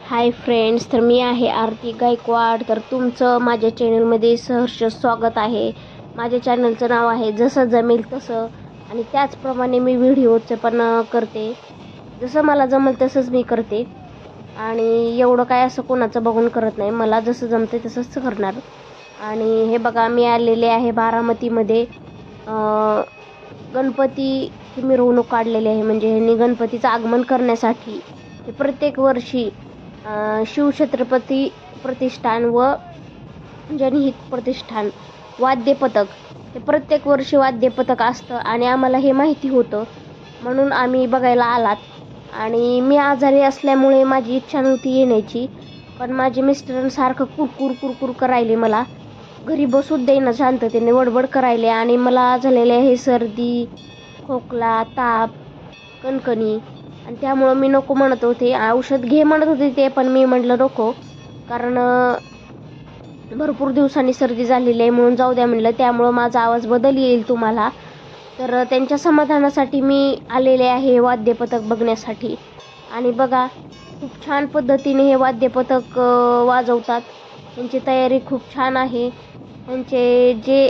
Hi friends, तर मी आहे आरती गायकवाड. तर तुमचं माझ्या चॅनलमध्ये सहर्ष स्वागत आहे. माझ्या चॅनलचं नाव आहे जसं जमेल तसं, आणि त्याचप्रमाणे मी व्हिडिओचे पण करते. जसं मला जमेल तसंच मी करते, आणि एवढं काय असं कोणाचं बघून करत नाही. मला जसं जमते तसंच करणार. आणि हे बघा, मी आलेले आहे बारामतीमध्ये. गणपतीची मिरवणूक काढलेली आहे. म्हणजे ह्यांनी गणपतीचं आगमन करण्यासाठी हे प्रत्येक वर्षी शिवछत्रपती प्रतिष्ठान व जनहित प्रतिष्ठान वाद्यपथक हे प्रत्येक वर्षी वाद्यपथक असतं, आणि आम्हाला हे माहिती होतं म्हणून आम्ही बघायला आलात. आणि मी आजारी असल्यामुळे माझी इच्छा नव्हती येण्याची, पण माझे मिस्टरांसारखं कुरकुर करायले, मला घरी बसूच देईना, शांततेने बडबड करायले. आणि मला झालेले आहे सर्दी, खोकला, ताप, कणकणी, आणि त्यामुळं मी नको म्हणत होते. औषध घे म्हणत होते ते, पण मी म्हटलं नको, कारण भरपूर दिवसांनी सर्दी झालेली आहे, म्हणून जाऊ द्या म्हणलं. त्यामुळं माझा आवाज बदल येईल तुम्हाला. तर त्यांच्या समाधानासाठी मी आलेले आहे वाद्यपथक बघण्यासाठी. आणि बघा, खूप छान पद्धतीने हे वाद्यपथक वाजवतात. त्यांची तयारी खूप छान आहे. त्यांचे जे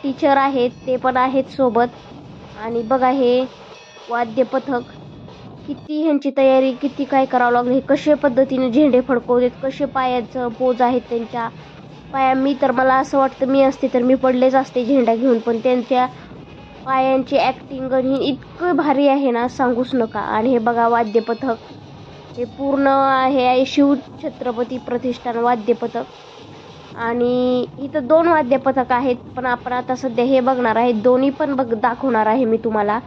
टीचर आहेत ते पण आहेत सोबत. आणि बघा, हे वाद्यपथक किती ह्यांची तयारी, किती काय करावं लागलं. कशा पद्धतीने झेंडे फडकवतात, कसे पायाचं पोज आहेत त्यांच्या पाया. मी तर, मला असं वाटतं मी असते तर मी पडलेच असते झेंडा घेऊन, पण त्यांच्या पायांची ॲक्टिंग ही इतकं भारी आहे ना, सांगूच नका. आणि हे बघा, वाद्यपथक हे पूर्ण आहे शिवछत्रपती प्रतिष्ठान वाद्यपथक. आणि इथं 2 वाद्यपथक आहेत, पण आपण आता सध्या हे बघणार आहे. दोन्ही पण दाखवणार आहे मी तुम्हाला.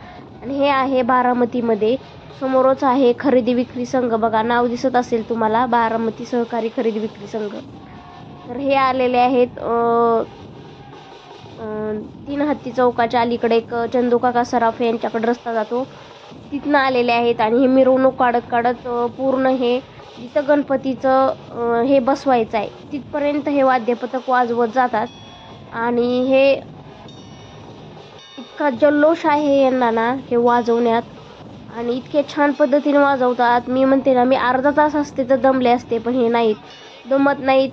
आणि हे आहे बारामतीमध्ये, समोरच आहे खरेदी विक्री संघ. बघा, नाव दिसत असेल तुम्हाला, बारामती सहकारी खरेदी विक्री संघ. तर हे आलेले आहेत 3 हत्ती चौकाच्या अलीकडे एक चंदूकाका सराफ यांच्याकडे रस्ता जातो, तिथनं आलेले आहेत. आणि हे मिरवणूक काढत पूर्ण हे जिथं गणपतीचं हे बसवायचं आहे तिथपर्यंत हे वाद्यपथक वाजवत जातात. आणि हे इतका जल्लोष आहे यांना ना हे वाजवण्यात, आणि इतके छान पद्धतीने वाजवतात. मी म्हणते ना, मी अर्धा तास असते तर दमले असते, पण हे नाहीत, दमत नाहीत.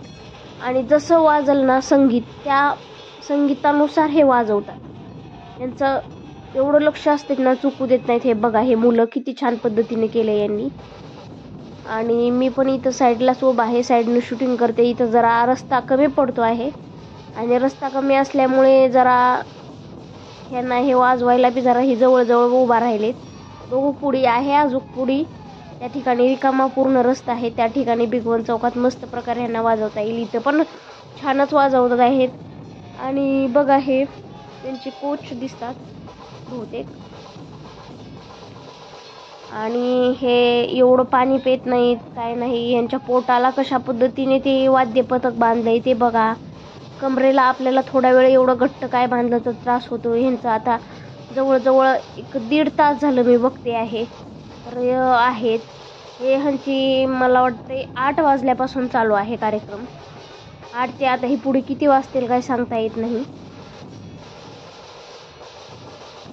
आणि जसं वाजल ना संगीत, त्या संगीतानुसार हे वाजवतात. यांचं एवढं लक्ष असते ना, चुकू देत नाहीत. हे बघा, हे मुलं किती छान पद्धतीने केले यांनी. आणि मी पण इथं साईडलाच उभा आहे, साईडनं शूटिंग करते. इथं जरा रस्ता कमी पडतो आहे, आणि रस्ता कमी असल्यामुळे जरा ह्यांना हे वाजवायला बी जरा ही जवळ उभा राहिलेत. बघू, पुढी आहे अजून पुढी, त्या ठिकाणी रिकामा पूर्ण रस्ता आहे, त्या ठिकाणी भिगवण चौकात मस्त प्रकारे ह्यांना वाजवता येईल. इथं पण छानच वाजवत आहेत. आणि बघा, हे त्यांचे कोच दिसतात बहुतेक. आणि हे एवढं पाणी पेत नाहीत, काय नाही. यांच्या पोटाला कशा पद्धतीने ते वाद्यपथक बांधलंय ते बघा. कमरेला आपल्याला थोडा वेळ एवढं घट्ट काय बांधलं तर त्रास होतो. ह्यांचं आता जवळजवळ 1-1.5 तास झालं मी बघते आहे. तर आहेत हे ह्यांची, मला वाटते 8 वाजल्यापासून चालू आहे कार्यक्रम. 8 ते आता ही पुढे किती वाजतील काय सांगता येत नाही,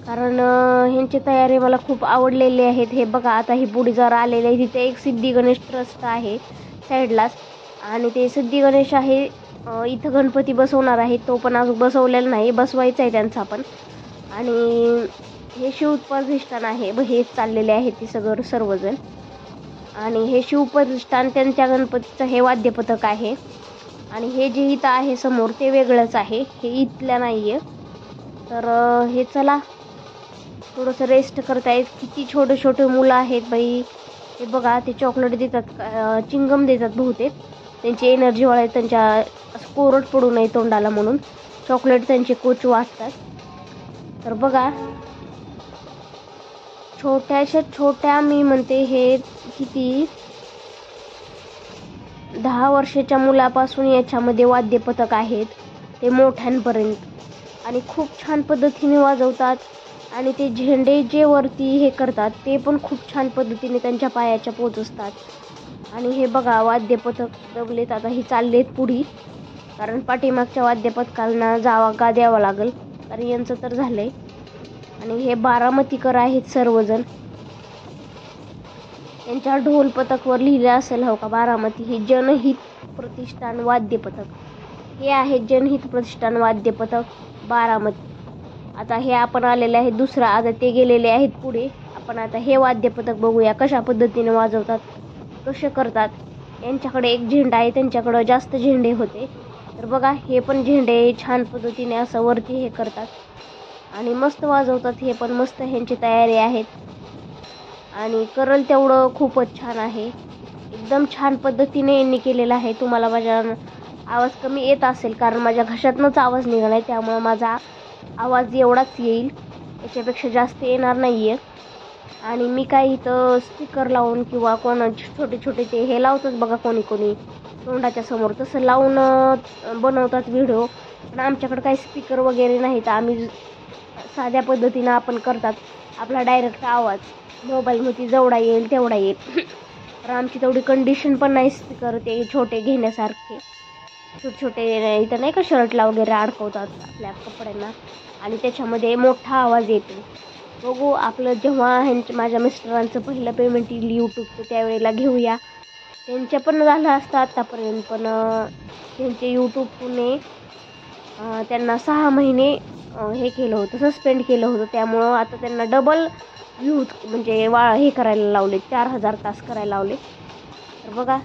कारण ह्यांची तयारी मला खूप आवडलेली आहेत. हे बघा, आता ही पुढे जरा आलेले आहे. तिथे एक सिद्धी गणेश ट्रस्ट आहे साईडलाच, आणि ते सिद्धी गणेश आहे. इथं गणपती बसवणार आहे, तो पण अजून बसवलेला नाही, बसवायचा आहे त्यांचा पण. आणि हे शिवप्रतिष्ठान आहे, हेच चाललेले आहे ते सर्वजण. आणि हे शिवप्रतिष्ठान, त्यांच्या गणपतीचं हे वाद्यपथक आहे. आणि हे जे इथं आहे समोर ते वेगळंच आहे, हे इथलं नाही आहे. तर हे चला थोडंसं रेस्ट करतायत. किती छोटे छोटे मुलं आहेत बाई. हे बघा, ते चॉकलेट देतात, चिंगम देतात बहुतेक. त्यांची एनर्जी वाढायला, त्यांच्या असं कोरड पडू नये तोंडाला म्हणून चॉकलेट त्यांचे कोच वाटतात. तर बघा, छोट्या मी म्हणते, हे किती 10 वर्षाच्या मुलापासून याच्यामध्ये वाद्यपथक आहेत ते मोठ्यांपर्यंत. आणि खूप छान पद्धतीने वाजवतात. आणि ते झेंडे जे वरती हे करतात ते पण खूप छान पद्धतीने त्यांच्या पायाच्या पोचतात. आणि हे बघा, वाद्यपथक दमलेत, आता ही चाललेत पुढी, कारण पाठीमागच्या वाद्यपथकांना जागा द्यावा लागेल, कारण यांचं तर झालंय. आणि हे बारामतीकर आहेत सर्वजण. यांच्या ढोल पथकवर लिहिलं असेल हो का, बारामती हे जनहित प्रतिष्ठान वाद्य पथक. हे आहे जनहित प्रतिष्ठान वाद्य पथक बारामती. आता हे आपण आलेले आहे दुसरा, आता ते गेलेले आहेत पुढे. आपण आता हे वाद्य पथक बघूया कशा पद्धतीने वाजवतात, कसे करतात. यांच्याकडे एक झेंडा आहे, त्यांच्याकडे जास्त झेंडे होते. तर बघा हे पण झेंडे छान पद्धतीने असं वरती हे करतात आणि मस्त वाजवतात. हे पण मस्त ह्यांची तयारी आहेत आणि करल तेवढं खूपच छान आहे. एकदम छान पद्धतीने यांनी केलेलं आहे. तुम्हाला माझा आवाज कमी येत असेल कारण माझ्या घशातनंच आवाज निघाला आहे, त्यामुळे माझा आवाज एवढाच येईल, याच्यापेक्षा जास्त येणार नाही आहे. आणि मी काय इथं स्पीकर लावून किंवा कोणाचे छोटे छोटे ते हे लावतच बघा, कोणी कोणी तोंडाच्या समोर तसं लावून बनवतात व्हिडिओ. पण आमच्याकडे काही स्पीकर वगैरे नाही, तर आम्ही साध्या पद्धतीनं आपण करतात. आपला डायरेक्ट आवाज मोबाईलमध्ये जेवढा येईल तेवढा येईल. तर आमची तेवढी कंडिशन पण नाही स्पीकर ते छोटे घेण्यासारखे. छोटे छोटे इथं नाही का शर्टला वगैरे अडकवतात आपल्या कपड्यांना, आणि त्याच्यामध्ये मोठा आवाज येतो. बघू आपलं जेव्हा माझ्या मिस्टरांचं पहिलं पेमेंट येईल यूट्यूबचं त्यावेळेला घेऊया. त्यांच्या पण झालं असतं आत्तापर्यंत, पण त्यांचे यूट्यूबने त्यांना 6 महिने हे केलं होतं, सस्पेंड केलं होतं. त्यामुळं आता त्यांना डबल व्ह्यूज म्हणजे हे करायला लावले, 4000 तास करायला लावले. तर बघा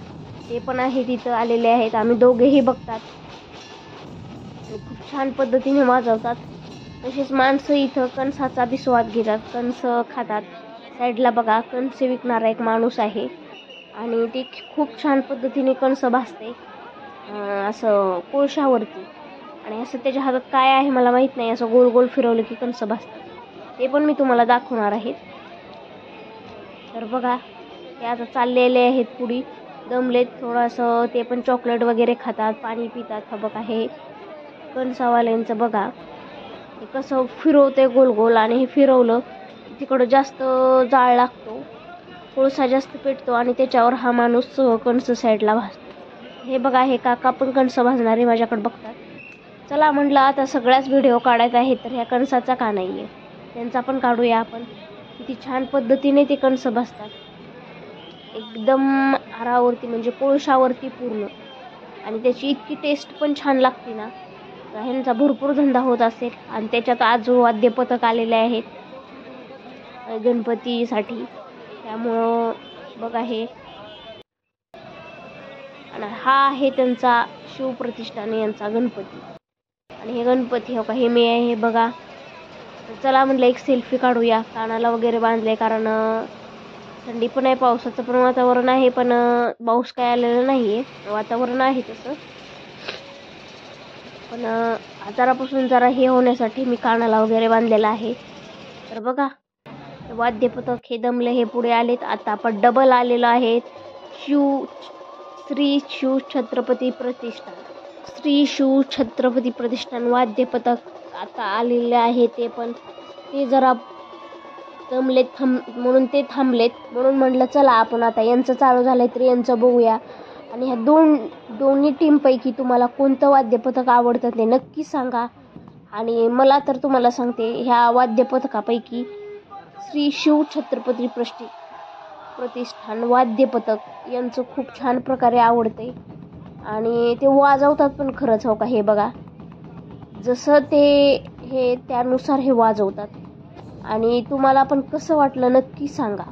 ते पण आहे तिथं आलेले आहेत. आम्ही दोघेही बघतात आणि खूप छान पद्धतीने वाजवतात. तसेच माणसं इथं कणसाचा बी स्वाद घेतात, कणस खातात. साईडला बघा कणसे विकणारा एक माणूस आहे आणि ते खूप छान पद्धतीने कणस भाजते असं कोळशावरती. आणि असं त्याच्या हातात काय आहे मला माहीत नाही, असं गोल गोल फिरवलं की कणस भाजतात. ते पण मी तुम्हाला दाखवणार आहे. तर बघा ते आता चाललेले आहेत पुढे, दमलेत थोडंसं. ते पण चॉकलेट वगैरे खातात, पाणी पितात. हा बघा हे कणसावाल्यांचं बघा हे कसं फिरवते गोल गोल, आणि हे फिरवलं तिकडं जास्त जाळ लागतो, कोळसा जास्त पेटतो आणि त्याच्यावर हा माणूस कणस साईडला भाजतो. हे बघा हे काका पण कणस भाजणारे माझ्याकडे बघतात. चला म्हटलं आता सगळ्याच व्हिडिओ काढायचा आहे, तर ह्या कणसाचा का नाही आहे, त्यांचा पण काढूया आपण. किती छान पद्धतीने ते कणस भाजतात, एकदम आरावरती म्हणजे कोळशावरती पूर्ण. आणि त्याची इतकी टेस्ट पण छान लागते ना, ह्यांचा भरपूर धंदा होत असेल. आणि त्याच्यात आज वाद्य पथक आलेले आहेत गणपतीसाठी, त्यामुळं बघा हे. आणि हा आहे त्यांचा शिवप्रतिष्ठान यांचा गणपती. आणि हे गणपती हो का हे मी आहे हे बघा. चला म्हटलं एक सेल्फी काढूया. कानाला वगैरे बांधले कारण थंडी पण आहे, पावसाचं पण वातावरण आहे, पण पाऊस काय आलेलं नाही आहे, वातावरण आहे तसं. पण आजारापासून जरा हे होण्यासाठी मी कानाला वगैरे बांधलेला आहे. तर बघा वाद्य पथक हे दमले, हे पुढे आलेत. आता आपण डबल आलेलो आहेत श्री शिव छत्रपती प्रतिष्ठान. श्री शिव छत्रपती प्रतिष्ठान वाद्य पथक आता आलेले आहे. ते पण ते जरा दमलेत म्हणून ते थांबलेत, म्हणून म्हटलं चला आपण आता यांचं चालू झालंय तर यांचं बघूया. आणि ह्या दोन्ही टीमपैकी तुम्हाला कोणतं वाद्यपथक आवडतं ते नक्की सांगा. आणि मला तर तुम्हाला सांगते ह्या वाद्यपथकापैकी श्री शिव छत्रपती प्रतिष्ठान वाद्यपथक यांचं खूप छान प्रकारे आवडते. आणि ते वाजवतात पण खरंच हो का हे बघा, जसं ते हे त्यानुसार हे वाजवतात. आणि तुम्हाला पण कसं वाटलं नक्की सांगा.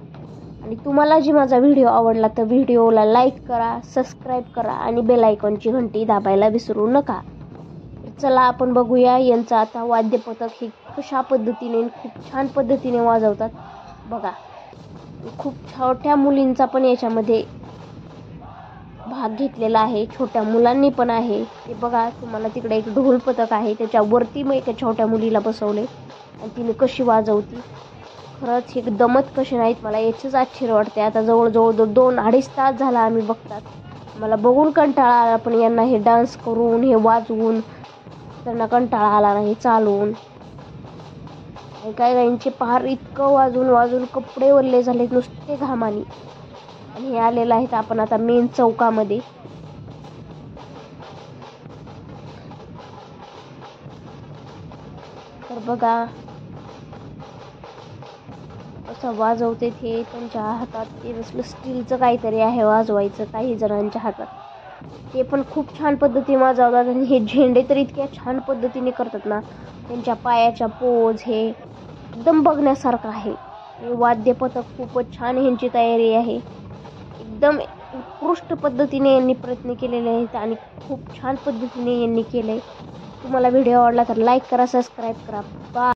आणि तुम्हाला जी माझा व्हिडिओ आवडला तर व्हिडिओला लाईक करा, सबस्क्राईब करा आणि बेल आयकॉनची घंटी दाबायला विसरू नका. चला आपण बघूया यांचं आता वाद्यपथक हे कशा पद्धतीने खूप छान पद्धतीने वाजवतात बघा. खूप छोट्या मुलींचा पण याच्यामध्ये भाग घेतलेला आहे, छोट्या मुलांनी पण आहे. ते बघा तुम्हाला तिकडे एक ढोल पथक आहे, त्याच्यावरती मग एका छोट्या मुलीला बसवले आणि तिने कशी वाजवती. खरंच हे दमत कसे नाहीत, मला याचंच आश्चर्य वाटते. आता जवळजवळ 2-2.5 तास झाला आम्ही बघतात. मला बघून कंटाळा आला, पण यांना हे डान्स करून हे वाजवून त्यांना कंटाळा आला नाही चालवून. काय यांचे पार इतकं वाजून कपडे ओले झाले नुसते घामानी. आणि हे आलेलं आहेत आपण आता मेन चौकामध्ये. तर बघा प्रकारचा वाजवते हे. त्यांच्या हातात ते जसलं स्टीलचं काहीतरी आहे वाजवायचं काही जणांच्या हातात. ते पण खूप छान पद्धतीने वाजवतात आणि हे झेंडे तर इतक्या छान पद्धतीने करतात ना. त्यांच्या पायाच्या पोज हे एकदम बघण्यासारखं आहे. हे वाद्यपथक खूपच छान ह्यांची तयारी आहे. एकदम उत्कृष्ट पद्धतीने यांनी प्रयत्न केलेले आहेत आणि खूप छान पद्धतीने यांनी केले. तुम्हाला व्हिडिओ आवडला तर लाईक करा, सबस्क्राईब करा. बाय.